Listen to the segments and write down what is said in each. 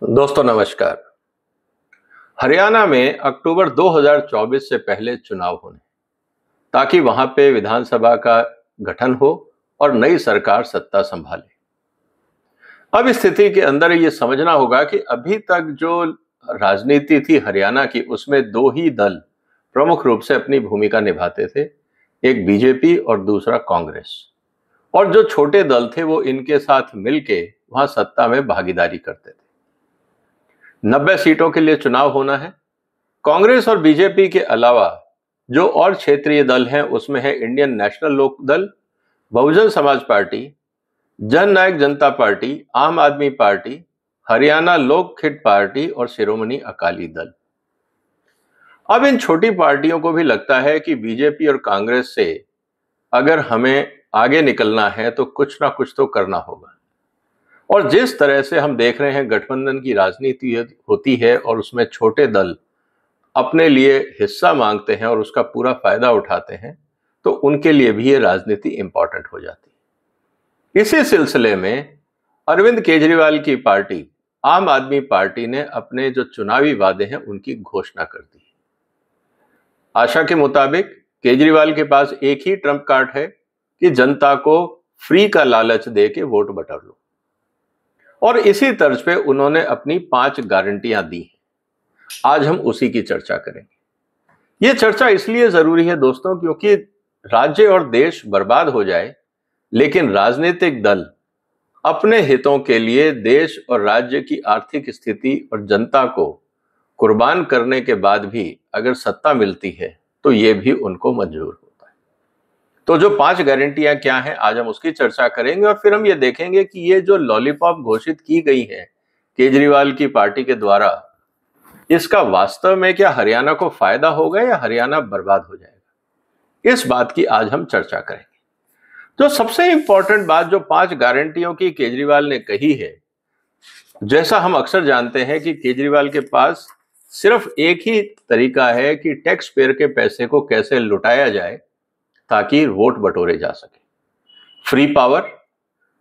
दोस्तों नमस्कार। हरियाणा में अक्टूबर 2024 से पहले चुनाव होने, ताकि वहां पे विधानसभा का गठन हो और नई सरकार सत्ता संभाले। अब इस स्थिति के अंदर ये समझना होगा कि अभी तक जो राजनीति थी हरियाणा की, उसमें दो ही दल प्रमुख रूप से अपनी भूमिका निभाते थे, एक बीजेपी और दूसरा कांग्रेस। और जो छोटे दल थे वो इनके साथ मिलके वहां सत्ता में भागीदारी करते थे। 90 सीटों के लिए चुनाव होना है। कांग्रेस और बीजेपी के अलावा जो और क्षेत्रीय दल हैं उसमें है इंडियन नेशनल लोक दल, बहुजन समाज पार्टी, जन नायक जनता पार्टी, आम आदमी पार्टी, हरियाणा लोक हित पार्टी और शिरोमणि अकाली दल। अब इन छोटी पार्टियों को भी लगता है कि बीजेपी और कांग्रेस से अगर हमें आगे निकलना है तो कुछ ना कुछ तो करना होगा। और जिस तरह से हम देख रहे हैं गठबंधन की राजनीति होती है और उसमें छोटे दल अपने लिए हिस्सा मांगते हैं और उसका पूरा फायदा उठाते हैं, तो उनके लिए भी ये राजनीति इंपॉर्टेंट हो जाती है। इसी सिलसिले में अरविंद केजरीवाल की पार्टी आम आदमी पार्टी ने अपने जो चुनावी वादे हैं उनकी घोषणा कर दी। आशा के मुताबिक केजरीवाल के पास एक ही ट्रम्प कार्ड है कि जनता को फ्री का लालच दे के वोट बटोर लो। और इसी तर्ज पे उन्होंने अपनी 5 गारंटियां दी हैं। आज हम उसी की चर्चा करेंगे। ये चर्चा इसलिए जरूरी है दोस्तों, क्योंकि राज्य और देश बर्बाद हो जाए, लेकिन राजनीतिक दल अपने हितों के लिए देश और राज्य की आर्थिक स्थिति और जनता को कुर्बान करने के बाद भी अगर सत्ता मिलती है तो ये भी उनको मंजूर होता है। तो जो 5 गारंटियां क्या हैं, आज हम उसकी चर्चा करेंगे और फिर हम ये देखेंगे कि ये जो लॉलीपॉप घोषित की गई है केजरीवाल की पार्टी के द्वारा, इसका वास्तव में क्या हरियाणा को फायदा होगा या हरियाणा बर्बाद हो जाएगा, इस बात की आज हम चर्चा करेंगे। तो सबसे इंपॉर्टेंट बात जो 5 गारंटियों की केजरीवाल ने कही है, जैसा हम अक्सर जानते हैं कि केजरीवाल के पास सिर्फ एक ही तरीका है कि टैक्स पेयर के पैसे को कैसे लुटाया जाए ताकि वोट बटोरे जा सके। फ्री पावर,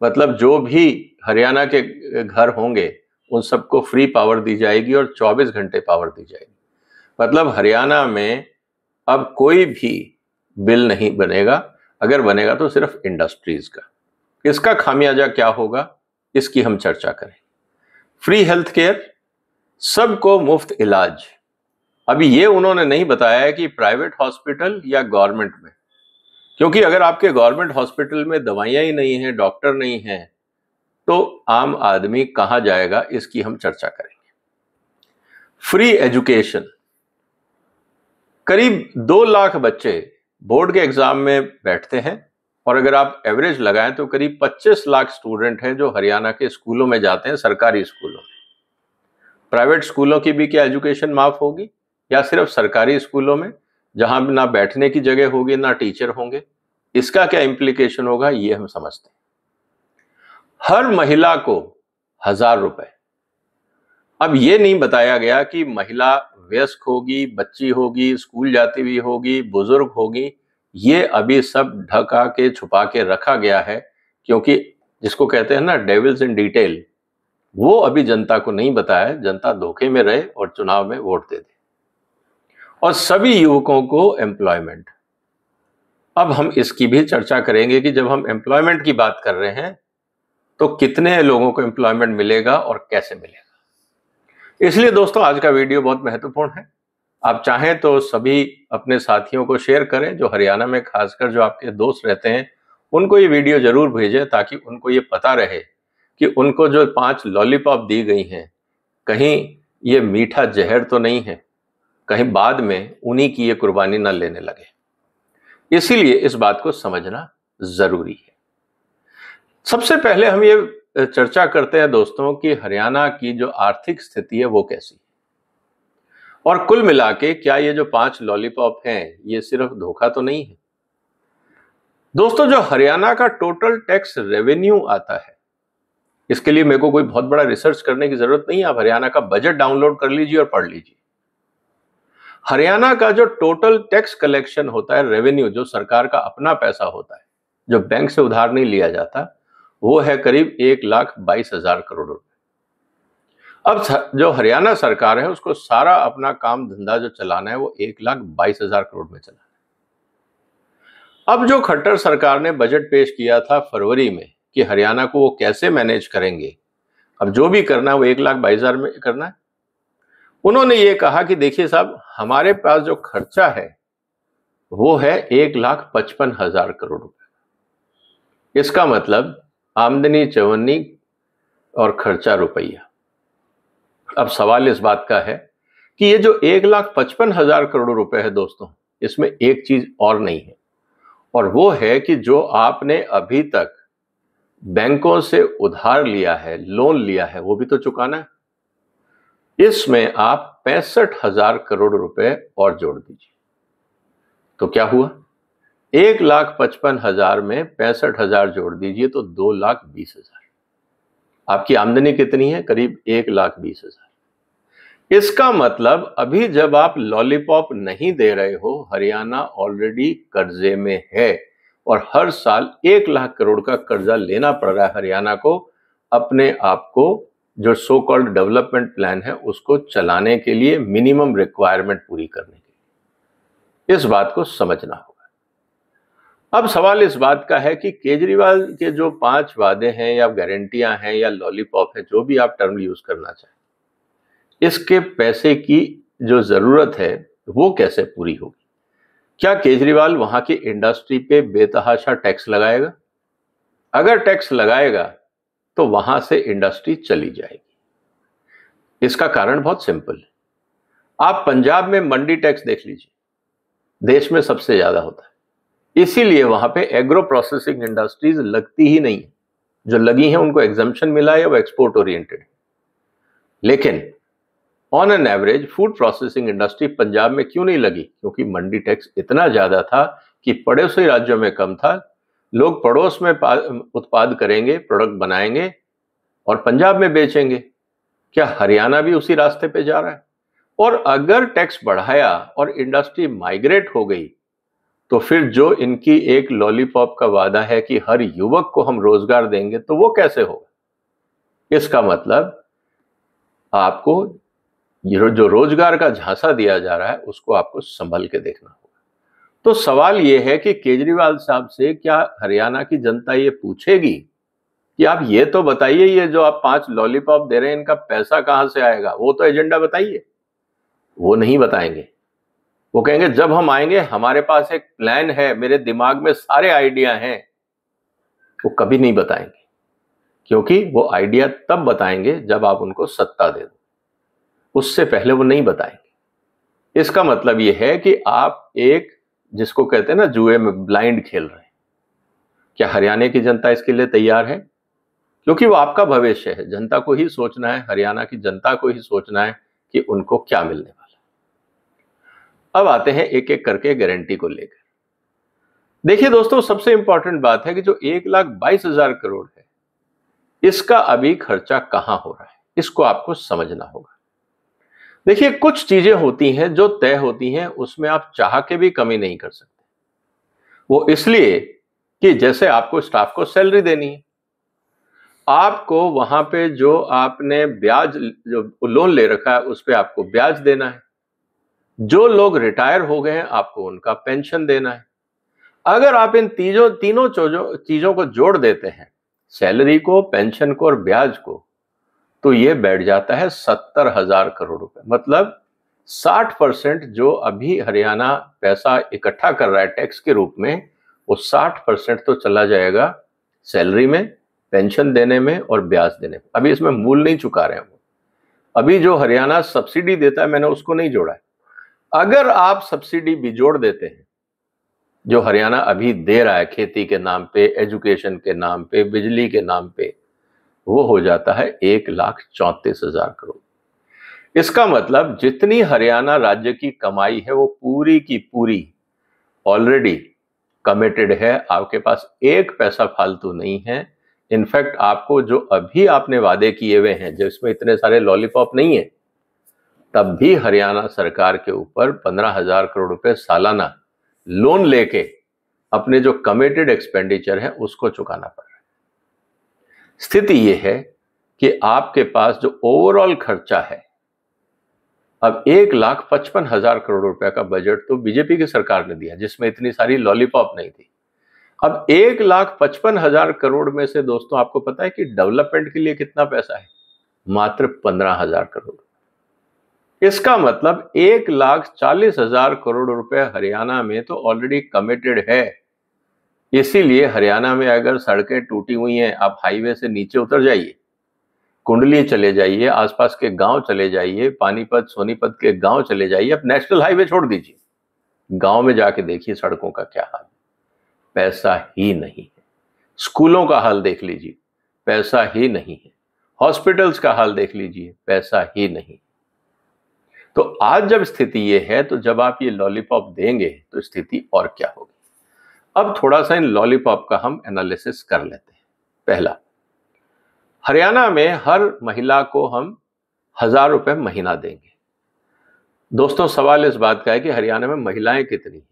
मतलब जो भी हरियाणा के घर होंगे उन सबको फ्री पावर दी जाएगी और 24 घंटे पावर दी जाएगी। मतलब हरियाणा में अब कोई भी बिल नहीं बनेगा, अगर बनेगा तो सिर्फ इंडस्ट्रीज का। इसका खामियाजा क्या होगा, इसकी हम चर्चा करें। फ्री हेल्थ केयर, सबको मुफ्त इलाज। अभी ये उन्होंने नहीं बताया है कि प्राइवेट हॉस्पिटल या गवर्नमेंट में, क्योंकि अगर आपके गवर्नमेंट हॉस्पिटल में दवाइयां ही नहीं हैं, डॉक्टर नहीं हैं, तो आम आदमी कहां जाएगा, इसकी हम चर्चा करेंगे। फ्री एजुकेशन, करीब 2 लाख बच्चे बोर्ड के एग्जाम में बैठते हैं और अगर आप एवरेज लगाएं तो करीब 25 लाख स्टूडेंट हैं जो हरियाणा के स्कूलों में जाते हैं, सरकारी स्कूलों में। प्राइवेट स्कूलों की भी क्या एजुकेशन माफ होगी, या सिर्फ सरकारी स्कूलों में जहां ना बैठने की जगह होगी ना टीचर होंगे, इसका क्या इंप्लीकेशन होगा, ये हम समझते हैं। हर महिला को 1000 रुपए। अब ये नहीं बताया गया कि महिला वयस्क होगी, बच्ची होगी, स्कूल जाती हुई होगी, बुजुर्ग होगी, ये अभी सब ढका के छुपा के रखा गया है, क्योंकि जिसको कहते हैं ना डेविल्स इन डिटेल, वो अभी जनता को नहीं बताया। जनता धोखे में रहे और चुनाव में वोट दे दे। और सभी युवकों को एम्प्लॉयमेंट, अब हम इसकी भी चर्चा करेंगे कि जब हम एम्प्लॉयमेंट की बात कर रहे हैं तो कितने लोगों को एम्प्लॉयमेंट मिलेगा और कैसे मिलेगा। इसलिए दोस्तों आज का वीडियो बहुत महत्वपूर्ण है। आप चाहें तो सभी अपने साथियों को शेयर करें, जो हरियाणा में खासकर जो आपके दोस्त रहते हैं उनको ये वीडियो जरूर भेजें, ताकि उनको ये पता रहे कि उनको जो 5 लॉलीपॉप दी गई हैं, कहीं ये मीठा जहर तो नहीं है, कहीं बाद में उन्हीं की ये कुर्बानी ना लेने लगे। इसीलिए इस बात को समझना जरूरी है। सबसे पहले हम ये चर्चा करते हैं दोस्तों कि हरियाणा की जो आर्थिक स्थिति है वो कैसी है, और कुल मिला के क्या ये जो 5 लॉलीपॉप हैं ये सिर्फ धोखा तो नहीं है। दोस्तों जो हरियाणा का टोटल टैक्स रेवेन्यू आता है, इसके लिए मेरे को कोई बहुत बड़ा रिसर्च करने की जरूरत नहीं है। आप हरियाणा का बजट डाउनलोड कर लीजिए और पढ़ लीजिए। हरियाणा का जो टोटल टैक्स कलेक्शन होता है, रेवेन्यू, जो सरकार का अपना पैसा होता है, जो बैंक से उधार नहीं लिया जाता, वो है करीब 1,22,000 करोड़ रुपए। अब जो हरियाणा सरकार है उसको सारा अपना काम धंधा जो चलाना है वो 1,22,000 करोड़ में चलाना है। अब जो खट्टर सरकार ने बजट पेश किया था फरवरी में कि हरियाणा को वो कैसे मैनेज करेंगे, अब जो भी करना है वो 1,22,000 में करना है। उन्होंने ये कहा कि देखिए साहब, हमारे पास जो खर्चा है वो है 1,55,000 करोड़ रुपए। इसका मतलब आमदनी चवन्नी और खर्चा रुपया। अब सवाल इस बात का है कि ये जो 1,55,000 करोड़ रुपए है दोस्तों, इसमें एक चीज और नहीं है, और वो है कि जो आपने अभी तक बैंकों से उधार लिया है, लोन लिया है, वो भी तो चुकाना है। इसमें आप 65,000 करोड़ रुपए और जोड़ दीजिए तो क्या हुआ, 1,55,000 में 65,000 जोड़ दीजिए तो 2,20,000। आपकी आमदनी कितनी है? करीब 1,20,000। इसका मतलब अभी जब आप लॉलीपॉप नहीं दे रहे हो, हरियाणा ऑलरेडी कर्जे में है और हर साल 1,00,000 करोड़ का कर्जा लेना पड़ रहा है हरियाणा को अपने आप को जो सो कॉल्ड डेवलपमेंट प्लान है उसको चलाने के लिए, मिनिमम रिक्वायरमेंट पूरी करने के लिए। इस बात को समझना होगा। अब सवाल इस बात का है कि केजरीवाल के जो 5 वादे हैं या गारंटियां हैं या लॉलीपॉप है, जो भी आप टर्म यूज करना चाहें, इसके पैसे की जो जरूरत है वो कैसे पूरी होगी? क्या केजरीवाल वहां की इंडस्ट्री पे बेतहाशा टैक्स लगाएगा? अगर टैक्स लगाएगा तो वहां से इंडस्ट्री चली जाएगी। इसका कारण बहुत सिंपल है। आप पंजाब में मंडी टैक्स देख लीजिए, देश में सबसे ज्यादा होता है, इसीलिए वहां पे एग्रो प्रोसेसिंग इंडस्ट्रीज लगती ही नहीं। जो लगी हैं उनको एग्जम्पशन मिला है, वो एक्सपोर्ट ओरिएंटेड। लेकिन on an average food processing industry Punjab में क्यों नहीं लगी? क्योंकि मंडी टैक्स इतना ज्यादा था कि पड़ोसी राज्यों में कम था। लोग पड़ोस में उत्पाद करेंगे, प्रोडक्ट बनाएंगे और पंजाब में बेचेंगे। क्या हरियाणा भी उसी रास्ते पे जा रहा है? और अगर टैक्स बढ़ाया और इंडस्ट्री माइग्रेट हो गई तो फिर जो इनकी एक लॉलीपॉप का वादा है कि हर युवक को हम रोजगार देंगे, तो वो कैसे होगा? इसका मतलब आपको जो रोजगार का झांसा दिया जा रहा है उसको आपको संभल के देखना होगा। तो सवाल यह है कि केजरीवाल साहब से क्या हरियाणा की जनता ये पूछेगी कि आप ये तो बताइए, ये जो आप 5 लॉलीपॉप दे रहे हैं इनका पैसा कहां से आएगा? वो तो एजेंडा बताइए। वो नहीं बताएंगे। वो कहेंगे जब हम आएंगे हमारे पास एक प्लान है, मेरे दिमाग में सारे आइडिया हैं। वो कभी नहीं बताएंगे, क्योंकि वो आइडिया तब बताएंगे जब आप उनको सत्ता दे दो, उससे पहले वो नहीं बताएंगे। इसका मतलब ये है कि आप एक, जिसको कहते हैं ना, जुए में ब्लाइंड खेल रहे हैं। क्या हरियाणा की जनता इसके लिए तैयार है? क्योंकि वो आपका भविष्य है। जनता को ही सोचना है, हरियाणा की जनता को ही सोचना है कि उनको क्या मिलने वाला। अब आते हैं एक एक करके गारंटी को लेकर। देखिए दोस्तों, सबसे इंपॉर्टेंट बात है कि जो 1,22,000 करोड़ है, इसका अभी खर्चा कहां हो रहा है, इसको आपको समझना होगा। देखिए, कुछ चीजें होती हैं जो तय होती हैं, उसमें आप चाह के भी कमी नहीं कर सकते। वो इसलिए कि जैसे आपको स्टाफ को सैलरी देनी है, आपको वहां पे जो आपने ब्याज, जो लोन ले रखा है उस पे आपको ब्याज देना है, जो लोग रिटायर हो गए हैं आपको उनका पेंशन देना है। अगर आप इन तीनों चीजों को जोड़ देते हैं, सैलरी को, पेंशन को और ब्याज को, तो ये बैठ जाता है 70,000 करोड़ रुपए। मतलब 60% जो अभी हरियाणा पैसा इकट्ठा कर रहा है टैक्स के रूप में, वो 60% तो चला जाएगा सैलरी में, पेंशन देने में और ब्याज देने में। अभी इसमें मूल नहीं चुका रहे हैं वो। अभी जो हरियाणा सब्सिडी देता है, मैंने उसको नहीं जोड़ा है। अगर आप सब्सिडी भी जोड़ देते हैं जो हरियाणा अभी दे रहा है खेती के नाम पे, एजुकेशन के नाम पे, बिजली के नाम पे, वो हो जाता है 1,34,000 करोड़। इसका मतलब जितनी हरियाणा राज्य की कमाई है वो पूरी की पूरी ऑलरेडी कमिटेड है। आपके पास एक पैसा फालतू नहीं है। इनफैक्ट आपको जो अभी आपने वादे किए हुए हैं, जिसमें इतने सारे लॉलीपॉप नहीं है, तब भी हरियाणा सरकार के ऊपर 15,000 करोड़ रुपए सालाना लोन लेके अपने जो कमिटेड एक्सपेंडिचर है उसको चुकाना पड़ रहा है। स्थिति यह है कि आपके पास जो ओवरऑल खर्चा है, अब 1,55,000 करोड़ रुपए का बजट तो बीजेपी की सरकार ने दिया, जिसमें इतनी सारी लॉलीपॉप नहीं थी। अब 1,55,000 करोड़ में से दोस्तों आपको पता है कि डेवलपमेंट के लिए कितना पैसा है? मात्र 15,000 करोड़। इसका मतलब 1,40,000 करोड़ रुपए हरियाणा में तो ऑलरेडी कमिटेड है। इसीलिए हरियाणा में अगर सड़कें टूटी हुई हैं, आप हाईवे से नीचे उतर जाइए, कुंडली चले जाइए, आसपास के गांव चले जाइए, पानीपत सोनीपत के गांव चले जाइए, अब नेशनल हाईवे छोड़ दीजिए, गांव में जाके देखिए सड़कों का क्या हाल है। पैसा ही नहीं है। स्कूलों का हाल देख लीजिए, पैसा ही नहीं है। हॉस्पिटल्स का हाल देख लीजिए, पैसा ही नहीं। तो आज जब स्थिति ये है, तो जब आप ये लॉलीपॉप देंगे तो स्थिति और क्या होगी। अब थोड़ा सा इन लॉलीपॉप का हम एनालिसिस कर लेते हैं। पहला, हरियाणा में हर महिला को हम 1,000 रुपए महीना देंगे। दोस्तों सवाल इस बात का है कि हरियाणा में महिलाएं कितनी हैं?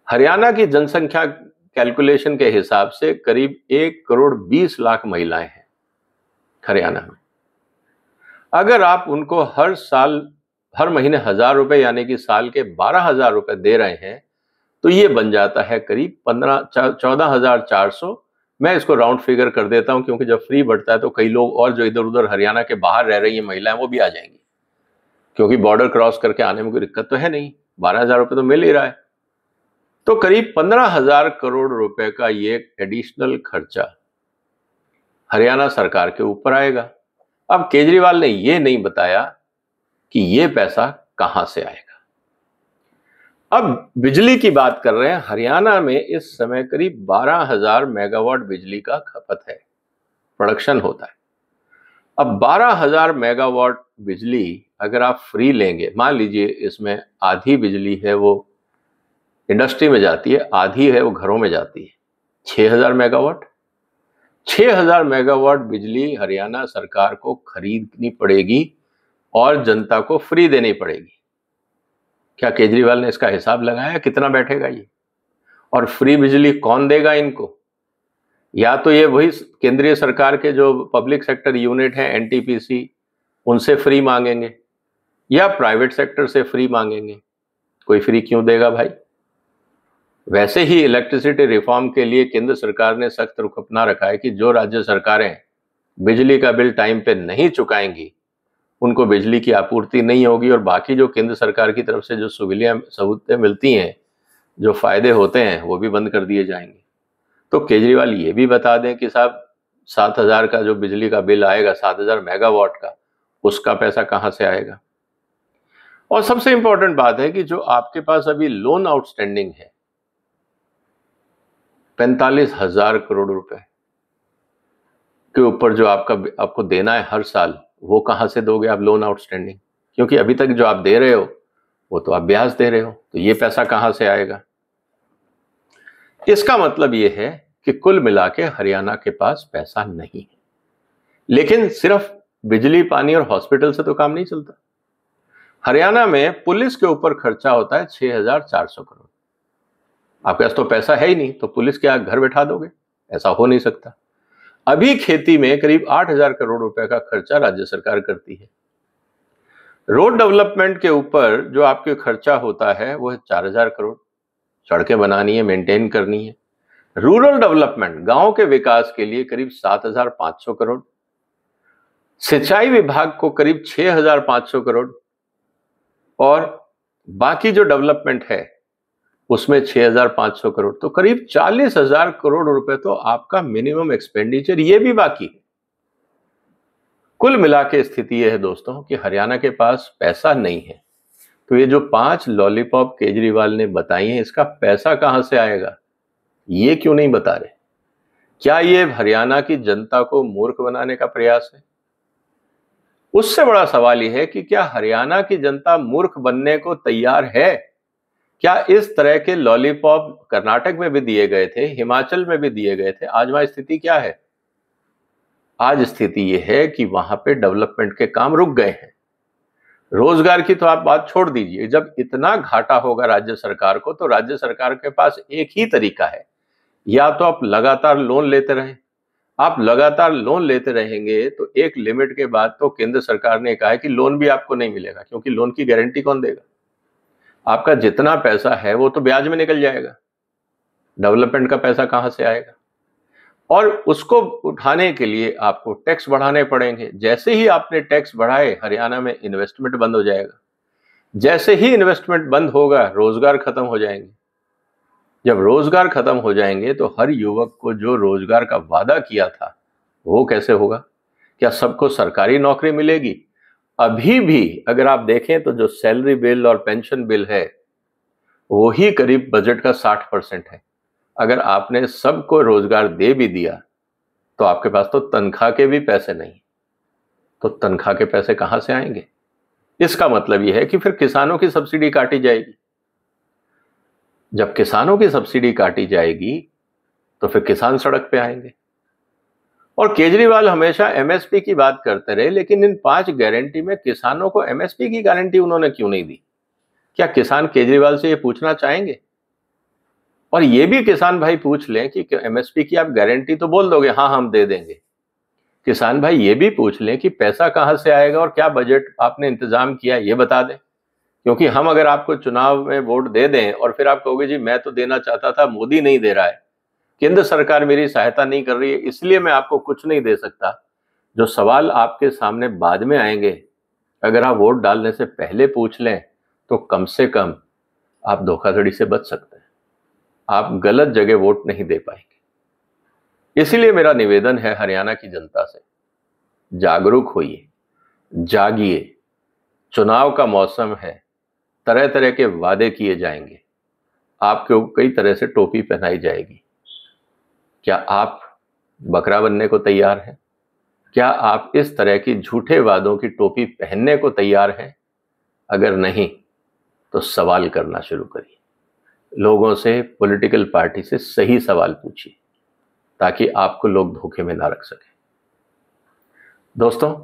हरियाणा की जनसंख्या कैलकुलेशन के हिसाब से करीब 1,20,00,000 महिलाएं हैं हरियाणा में। अगर आप उनको हर साल हर महीने 1,000 रुपए यानी कि साल के 12,000 रुपए दे रहे हैं, तो ये बन जाता है करीब 14,400। मैं इसको राउंड फिगर कर देता हूं, क्योंकि जब फ्री बढ़ता है तो कई लोग और जो इधर उधर हरियाणा के बाहर रह रही हैं महिलाएं, वो भी आ जाएंगी, क्योंकि बॉर्डर क्रॉस करके आने में कोई दिक्कत तो है नहीं, 12,000 रुपए तो मिल ही रहा है। तो करीब 15,000 करोड़ रुपए का ये एडिशनल खर्चा हरियाणा सरकार के ऊपर आएगा। अब केजरीवाल ने ये नहीं बताया कि ये पैसा कहां से आएगा। अब बिजली की बात कर रहे हैं। हरियाणा में इस समय करीब 12,000 मेगावाट बिजली का खपत है, प्रोडक्शन होता है। अब 12,000 मेगावाट बिजली अगर आप फ्री लेंगे, मान लीजिए इसमें आधी बिजली है वो इंडस्ट्री में जाती है, आधी है वो घरों में जाती है, 6,000 मेगावाट। 6,000 मेगावाट बिजली हरियाणा सरकार को खरीदनी पड़ेगी और जनता को फ्री देनी पड़ेगी। क्या केजरीवाल ने इसका हिसाब लगाया कितना बैठेगा ये? और फ्री बिजली कौन देगा इनको? या तो ये वही केंद्रीय सरकार के जो पब्लिक सेक्टर यूनिट हैं एनटीपीसी, उनसे फ्री मांगेंगे, या प्राइवेट सेक्टर से फ्री मांगेंगे। कोई फ्री क्यों देगा भाई? वैसे ही इलेक्ट्रिसिटी रिफॉर्म के लिए केंद्र सरकार ने सख्त रुख अपना रखा है कि जो राज्य सरकारें बिजली का बिल टाइम पे नहीं चुकाएंगी उनको बिजली की आपूर्ति नहीं होगी, और बाकी जो केंद्र सरकार की तरफ से जो सहूलियतें मिलती हैं, जो फायदे होते हैं, वो भी बंद कर दिए जाएंगे। तो केजरीवाल ये भी बता दें कि साहब 7,000 का जो बिजली का बिल आएगा, 7,000 मेगावाट का, उसका पैसा कहां से आएगा। और सबसे इंपॉर्टेंट बात है कि जो आपके पास अभी लोन आउटस्टैंडिंग है 45,000 करोड़ रुपए के ऊपर जो आपको देना है हर साल, वो कहां से दोगे आप लोन आउटस्टैंडिंग? क्योंकि अभी तक जो आप दे रहे हो वो तो आप ब्याज दे रहे हो, तो ये पैसा कहां से आएगा? इसका मतलब ये है कि कुल मिला के हरियाणा के पास पैसा नहीं है। लेकिन सिर्फ बिजली, पानी और हॉस्पिटल से तो काम नहीं चलता। हरियाणा में पुलिस के ऊपर खर्चा होता है 6,400 करोड़। आपके पास तो पैसा है ही नहीं, तो पुलिस क्या घर बैठा दोगे? ऐसा हो नहीं सकता। अभी खेती में करीब 8,000 करोड़ रुपए का खर्चा राज्य सरकार करती है। रोड डेवलपमेंट के ऊपर जो आपके खर्चा होता है वो है 4,000 करोड़, सड़कें बनानी है, मेंटेन करनी है। रूरल डेवलपमेंट, गांव के विकास के लिए करीब 7,500 करोड़, सिंचाई विभाग को करीब 6,500 करोड़, और बाकी जो डेवलपमेंट है उसमें 6,500 करोड़। तो करीब 40,000 करोड़ रुपए तो आपका मिनिमम एक्सपेंडिचर ये भी बाकी है। कुल मिला के स्थिति यह है दोस्तों कि हरियाणा के पास पैसा नहीं है। तो ये जो 5 लॉलीपॉप केजरीवाल ने बताई हैं, इसका पैसा कहां से आएगा ये क्यों नहीं बता रहे? क्या ये हरियाणा की जनता को मूर्ख बनाने का प्रयास है? उससे बड़ा सवाल यह है कि क्या हरियाणा की जनता मूर्ख बनने को तैयार है? क्या इस तरह के लॉलीपॉप कर्नाटक में भी दिए गए थे, हिमाचल में भी दिए गए थे, आज वहां स्थिति क्या है? आज स्थिति यह है कि वहां पे डेवलपमेंट के काम रुक गए हैं। रोजगार की तो आप बात छोड़ दीजिए, जब इतना घाटा होगा राज्य सरकार को, तो राज्य सरकार के पास एक ही तरीका है, या तो आप लगातार लोन लेते रहें, आप लगातार लोन लेते रहेंगे तो एक लिमिट के बाद तो केंद्र सरकार ने कहा है कि लोन भी आपको नहीं मिलेगा, क्योंकि लोन की गारंटी कौन देगा? आपका जितना पैसा है वो तो ब्याज में निकल जाएगा, डेवलपमेंट का पैसा कहां से आएगा? और उसको उठाने के लिए आपको टैक्स बढ़ाने पड़ेंगे। जैसे ही आपने टैक्स बढ़ाए, हरियाणा में इन्वेस्टमेंट बंद हो जाएगा। जैसे ही इन्वेस्टमेंट बंद होगा, रोजगार खत्म हो जाएंगे। जब रोजगार खत्म हो जाएंगे तो हर युवक को जो रोजगार का वादा किया था वो कैसे होगा? क्या सबको सरकारी नौकरी मिलेगी? अभी भी अगर आप देखें तो जो सैलरी बिल और पेंशन बिल है वो ही करीब बजट का 60% है। अगर आपने सबको रोजगार दे भी दिया तो आपके पास तो तनख्वाह के भी पैसे नहीं, तो तनख्वाह के पैसे कहां से आएंगे? इसका मतलब यह है कि फिर किसानों की सब्सिडी काटी जाएगी। जब किसानों की सब्सिडी काटी जाएगी तो फिर किसान सड़क पे आएंगे। और केजरीवाल हमेशा एमएसपी की बात करते रहे, लेकिन इन 5 गारंटी में किसानों को एमएसपी की गारंटी उन्होंने क्यों नहीं दी? क्या किसान केजरीवाल से ये पूछना चाहेंगे? और ये भी किसान भाई पूछ लें कि एमएसपी की आप गारंटी तो बोल दोगे हाँ हम दे देंगे, किसान भाई ये भी पूछ लें कि पैसा कहां से आएगा और क्या बजट आपने इंतजाम किया, ये बता दें। क्योंकि हम अगर आपको चुनाव में वोट दे दें और फिर आप कहोगे जी मैं तो देना चाहता था, मोदी नहीं दे रहा है, केंद्र सरकार मेरी सहायता नहीं कर रही है, इसलिए मैं आपको कुछ नहीं दे सकता। जो सवाल आपके सामने बाद में आएंगे, अगर आप वोट डालने से पहले पूछ लें तो कम से कम आप धोखाधड़ी से बच सकते हैं, आप गलत जगह वोट नहीं दे पाएंगे। इसीलिए मेरा निवेदन है हरियाणा की जनता से, जागरूक होइए, जागिए। चुनाव का मौसम है, तरह तरह के वादे किए जाएंगे, आपको कई तरह से टोपी पहनाई जाएगी। क्या आप बकरा बनने को तैयार हैं? क्या आप इस तरह की झूठे वादों की टोपी पहनने को तैयार हैं? अगर नहीं तो सवाल करना शुरू करिए, लोगों से, पॉलिटिकल पार्टी से सही सवाल पूछिए, ताकि आपको लोग धोखे में ना रख सके। दोस्तों,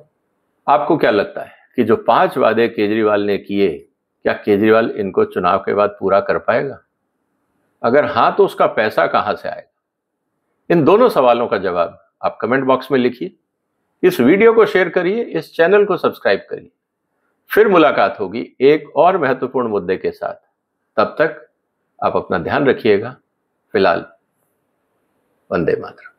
आपको क्या लगता है कि जो 5 वादे केजरीवाल ने किए, क्या केजरीवाल इनको चुनाव के बाद पूरा कर पाएगा? अगर हां तो उसका पैसा कहां से आएगा? इन दोनों सवालों का जवाब आप कमेंट बॉक्स में लिखिए। इस वीडियो को शेयर करिए, इस चैनल को सब्सक्राइब करिए। फिर मुलाकात होगी एक और महत्वपूर्ण मुद्दे के साथ। तब तक आप अपना ध्यान रखिएगा। फिलहाल वंदे मातरम।